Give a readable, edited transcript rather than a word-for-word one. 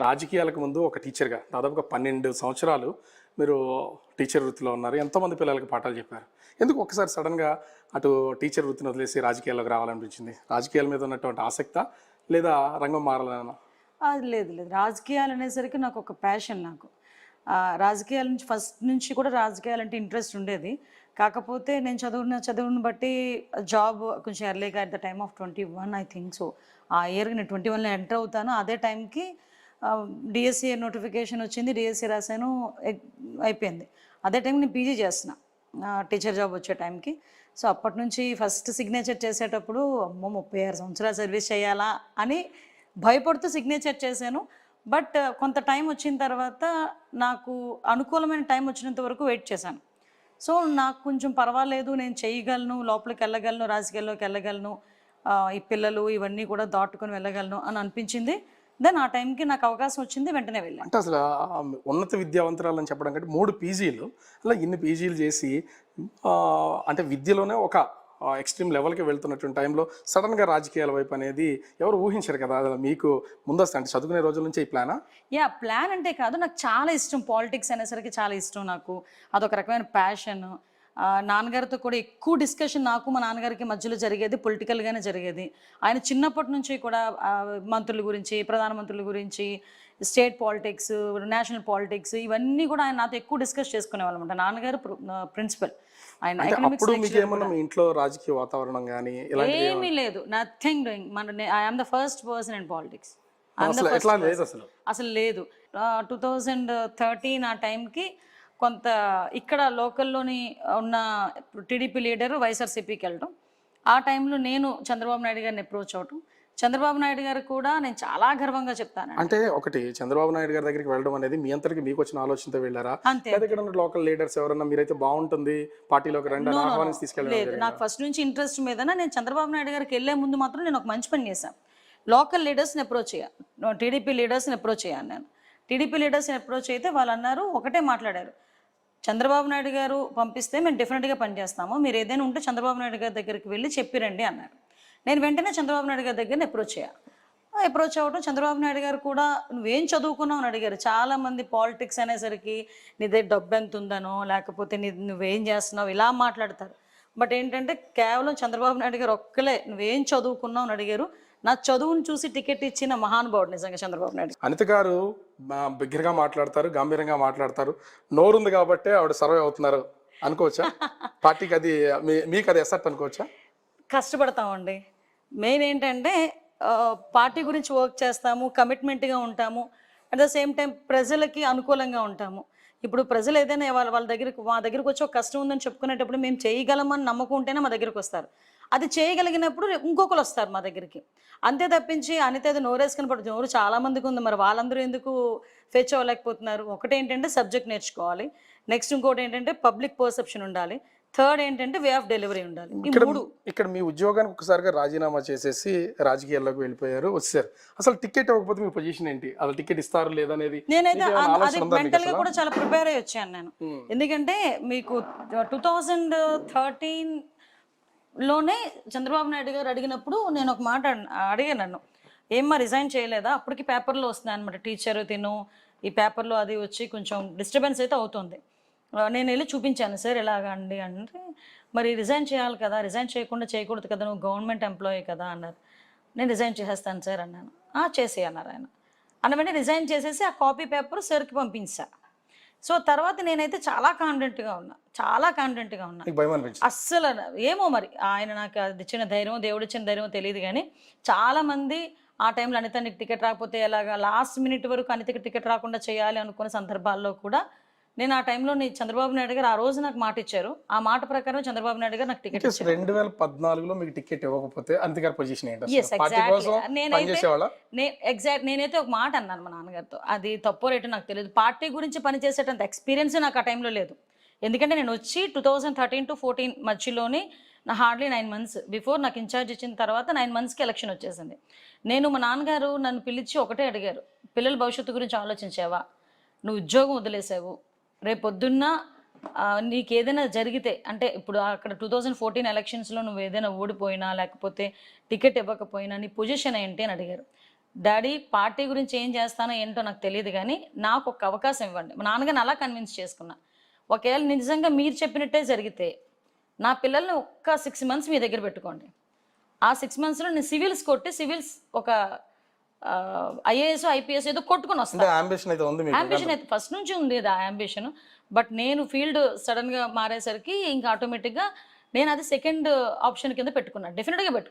రాజకీయాలకు ముందు ఒక టీచర్గా దాదాపుగా 12 సంవత్సరాలు మీరు టీచర్ వృత్తిలో ఉన్నారు. ఎంతోమంది పిల్లలకి పాఠాలు చెప్పారు. ఎందుకు ఒక్కసారి సడన్గా అటు టీచర్ వృత్తిని వదిలేసి రాజకీయాల్లోకి రావాలనిపించింది? రాజకీయాల మీద ఉన్నటువంటి ఆసక్తా లేదా రంగం మారాలనా? లేదు లేదు. రాజకీయాలు అనేసరికి నాకు ఒక ప్యాషన్ నాకు. రాజకీయాల నుంచి ఫస్ట్ నుంచి కూడా రాజకీయాలంటే ఇంట్రెస్ట్ ఉండేది. కాకపోతే నేను చదువుని బట్టి జాబ్ కొంచెం ఎర్లీగా at the time of 21 I think so. ఆ ఇయర్‌కి నేను 21లో ఎంటర్ అవుతాను. అదే టైంకి డిఎస్సి నోటిఫికేషన్ వచ్చింది. డిఎస్సి రాశాను. అయిపోయింది. అదే టైంకి నేను పీజీ చేస్తున్నా టీచర్ జాబ్ వచ్చే టైంకి. సో అప్పటి నుంచి ఫస్ట్ సిగ్నేచర్ చేసేటప్పుడు అమ్మో 36 సంవత్సరాలు సర్వీస్ చేయాలా అని భయపడుతూ సిగ్నేచర్ చేశాను. బట్ కొంత టైం వచ్చిన తర్వాత నాకు అనుకూలమైన టైం వచ్చినంత వరకు వెయిట్ చేశాను. సో నాకు కొంచెం పర్వాలేదు, నేను చేయగలను, లోపలికి వెళ్ళగలను, రాజకీయాల్లోకి వెళ్ళగలను, ఈ పిల్లలు ఇవన్నీ కూడా దాటుకొని వెళ్ళగలను అని అనిపించింది. దెన్ ఆ టైంకి నాకు అవకాశం వచ్చింది, వెంటనే వెళ్ళాను. అంటే అసలు ఉన్నత విద్యావంతురాలని చెప్పడం కంటే 3 పీజీలు, అలా ఇన్ని పీజీలు చేసి అంటే విద్యలోనే ఒక ఎక్స్ట్రీమ్ లెవెల్కి వెళ్తున్నటువంటి టైంలో సడన్గా రాజకీయాల వైపు అనేది ఎవరు ఊహించారు కదా? అసలు మీకు ముందస్తు అంటే చదువుకునే రోజుల నుంచి ఈ ప్లానా? ప్లాన్ అంటే కాదు, నాకు చాలా ఇష్టం. పాలిటిక్స్ అనేసరికి చాలా ఇష్టం నాకు. అదొక రకమైన ప్యాషన్. నాన్నగారితో కూడా ఎక్కువ డిస్కషన్ నాకు మా నాన్నగారికి మధ్యలో జరిగేది పొలిటికల్గానే జరిగేది. ఆయన చిన్నప్పటి నుంచి కూడా మంత్రుల గురించి, ప్రధానమంత్రుల గురించి, స్టేట్ పాలిటిక్స్, నేషనల్ పాలిటిక్స్ ఇవన్నీ కూడా ఆయన నాతో ఎక్కువ డిస్కస్ చేసుకునేవాళ్ళం అనమాట. నాన్నగారు ప్రిన్సిపల్. ఆయన అప్పుడు మీకు ఏమన్నా మీ ఇంట్లో రాజకీయ వాతావరణం కానీ ఏమీ లేదు, nothing doing. I'm the first person in politics. అసలు లేదు. 2013 ఆ టైంకి కొంత ఇక్కడ లోకల్లోని ఉన్న టీడీపీ లీడర్ వైఎస్ఆర్సీపీకి వెళ్ళడం, ఆ టైంలో నేను చంద్రబాబు నాయుడు గారిని అప్రోచ్ అవటం. చంద్రబాబు నాయుడు గారు కూడా నేను చాలా గర్వంగా చెప్తాను. అంటే ఒకటి చంద్రబాబు నాయుడు గారి దగ్గరికి వెళ్ళడం అనేది మీ అంతటికి మీకు వచ్చిన ఆలోచనతో వెళ్ళారా? అంతే. ఇక్కడ ఉన్న లోకల్ లీడర్స్ ఎవరన్నా మీరైతే బాగుంటుంది పార్టీలోకి రండి అని ఆహ్వానించి తీసుకెళ్ళలేదు? నాకు ఫస్ట్ నుంచి ఇంట్రెస్ట్ మీద నేను చంద్రబాబు నాయుడు గారికి వెళ్ళే ముందు మాత్రం నేను ఒక మంచి పని చేశాను. లోకల్ లీడర్స్ని అప్రోచ్ అయ్యాను, టీడీపీ లీడర్స్ని అప్రోచ్ అయ్యాను. నేను టీడీపీ లీడర్స్ని అప్రోచ్ అయితే వాళ్ళు అన్నారు, ఒకటే మాట్లాడారు, చంద్రబాబు నాయుడు గారు పంపిస్తే మేము డెఫినెట్గా పనిచేస్తాము, మీరు ఏదైనా ఉంటే చంద్రబాబు నాయుడు గారి దగ్గరికి వెళ్ళి చెప్పిరండి అన్నారు. నేను వెంటనే చంద్రబాబు నాయుడు గారి దగ్గర అప్రోచ్ అయ్యాను. అప్రోచ్ అవ్వడం, చంద్రబాబు నాయుడు గారు కూడా నువ్వేం చదువుకున్నావు అని అడిగారు. చాలామంది పాలిటిక్స్ అనేసరికి నీ దగ్గర డబ్బు ఎంత ఉందనో, లేకపోతే నువ్వేం చేస్తున్నావు ఇలా మాట్లాడతారు. బట్ ఏంటంటే కేవలం చంద్రబాబు నాయుడు గారు ఒక్కలే నువ్వేం చదువుకున్నావు అని అడిగారు. నా చదువును చూసి టికెట్ ఇచ్చిన మహానుభావుడు నిజంగా చంద్రబాబు నాయుడు. అనిత గారు బిగ్గరగా మాట్లాడతారు, గంభీరంగా మాట్లాడతారు. నోరుంది కాబట్టి ఆవిడ సర్వే అవుతున్నారు అనుకోవచ్చా? పార్టీకి అది మీకు అది ఎసెట్ అనుకోవచ్చా? కష్టపడతామండి. మెయిన్ ఏంటంటే పార్టీ గురించి వర్క్ చేస్తాము, కమిట్మెంట్గా ఉంటాము, అట్ ద సేమ్ టైం ప్రజలకి అనుకూలంగా ఉంటాము. ఇప్పుడు ప్రజలు ఏదైనా మా దగ్గరికి వచ్చి ఒక కష్టం ఉందని చెప్పుకునేటప్పుడు మేము చేయగలమని నమ్మకం ఉంటేనే మా దగ్గరికి వస్తారు. అది చేయగలిగినప్పుడు ఇంకొకరు వస్తారు మా దగ్గరికి. అంతే తప్పించి అనిత ఏదో నోరేసుకుని పడుతుంది, నోరు చాలామందికి ఉంది, మరి వాళ్ళందరూ ఎందుకు ఫేస్ అవ్వలేకపోతున్నారు? ఒకటేంటంటే సబ్జెక్ట్ నేర్చుకోవాలి, నెక్స్ట్ ఇంకోటి ఏంటంటే పబ్లిక్ పర్సెప్షన్ ఉండాలి, థర్డ్ ఏంటంటే వే ఆఫ్ డెలివరీ ఉండాలి. ఇక్కడ మీ ఉద్యోగానికి ఒకసారిగా రాజీనామా చేసేసి రాజకీయాల్లోకి వెళ్ళిపోయారు, వచ్చారు. అసలు టికెట్ ఇవ్వకపోతే మీ పొజిషన్ ఏంటి? అసలు టికెట్ ఇస్తారు లేదనేది నేనైతే అది మెంటల్గా కూడా చాలా ప్రిపేర్ అయ్యి వచ్చాను నేను. ఎందుకంటే మీకు 2013లోనే చంద్రబాబు నాయుడు గారు అడిగినప్పుడు నేను ఒక మాట అడిగాను, నన్ను ఏమ్మా రిజైన్ చేయలేదా? అప్పటికి పేపర్లో వస్తున్నాయి అనమాట, టీచర్ తిను ఈ పేపర్లో అది వచ్చి కొంచెం డిస్టర్బెన్స్ అయితే అవుతుంది. నేను వెళ్ళి చూపించాను, సార్ ఎలాగా అండి అంటే, మరి రిజైన్ చేయాలి కదా, రిజైన్ చేయకూడదు కదా, నువ్వు గవర్నమెంట్ ఎంప్లాయీ కదా అన్నారు. నేను రిజైన్ చేసేస్తాను సార్ అన్నాను. చేసి అన్నారు ఆయన. వెంటనే రిజైన్ చేసేసి ఆ కాపీ పేపర్ సార్కి పంపించా. సో తర్వాత నేనైతే చాలా కాన్ఫిడెంట్గా ఉన్నా. అస్సలు ఏమో మరి ఆయన నాకు అది ఇచ్చిన ధైర్యం, దేవుడు ఇచ్చిన ధైర్యం తెలియదు. కానీ చాలామంది ఆ టైంలో అనిత నీకు టికెట్ రాకపోతే ఎలాగా, లాస్ట్ మినిట్ వరకు అనితకి టికెట్ రాకుండా చేయాలి అనుకున్న సందర్భాల్లో కూడా నేను ఆ టైంలో చంద్రబాబు నాయుడు గారు ఆ రోజు నాకు మాట ఇచ్చారు. ఆ మాట ప్రకారం చంద్రబాబు నాయుడు గారు నాకు టికెట్ ఇచ్చారు. 2014లో మీకు టికెట్ ఇవ్వకపోతే అంతే గారి పొజిషన్ ఏంటి? నేనైతే ఒక మాట అన్నాను మా నాన్నగారితో, అది తప్పో రేటు నాకు తెలియదు, పార్టీ గురించి పనిచేసేటంత ఎక్స్పీరియన్స్ నాకు ఆ టైంలో లేదు. ఎందుకంటే నేను వచ్చి 2013 to 14 మధ్యలోని నా హార్డ్లీ 9 months బిఫోర్ నాకు ఇన్ఛార్జ్ ఇచ్చిన తర్వాత 9 monthsకి ఎలక్షన్ వచ్చేసింది. మా నాన్నగారు నన్ను పిలిచి ఒకటే అడిగారు, పిల్లల భవిష్యత్తు గురించి ఆలోచించావా? నువ్వు ఉద్యోగం వదిలేసావు, రేపొద్దున్న నీకు ఏదైనా జరిగితే, అంటే ఇప్పుడు అక్కడ 2014 ఎలక్షన్స్లో నువ్వు ఏదైనా ఓడిపోయినా లేకపోతే టికెట్ ఇవ్వకపోయినా నీ పొజిషన్ ఏంటి అని అడిగారు. డాడీ పార్టీ గురించి ఏం చేస్తానో ఏంటో నాకు తెలియదు కానీ నాకు ఒక అవకాశం ఇవ్వండి. మా నాన్నగారిని అలా కన్విన్స్ చేసుకున్నా. ఒకవేళ నిజంగా మీరు చెప్పినట్టే జరిగితే నా పిల్లల్ని ఒక్క 6 మంత్స్ మీ దగ్గర పెట్టుకోండి. ఆ 6 మంత్స్లో నేను సివిల్స్ కొట్టి సివిల్స్ ఒక ఐఏఎస్ ఐపీఎస్ ఏదో కొట్టుకొని వస్తాను. అంటే అంబిషన్ అయితే ఉంది మీకు? అంబిషన్ అయితే ఫస్ట్ నుంచి ఉంది ఆ అంబిషన్. బట్ నేను ఫీల్డ్ సడన్గా మారేసరికి ఇంకా ఆటోమేటిక్గా నేను అది సెకండ్ ఆప్షన్ కింద పెట్టుకున్నాను, డెఫినెట్గా పెట్టుకున్నాను.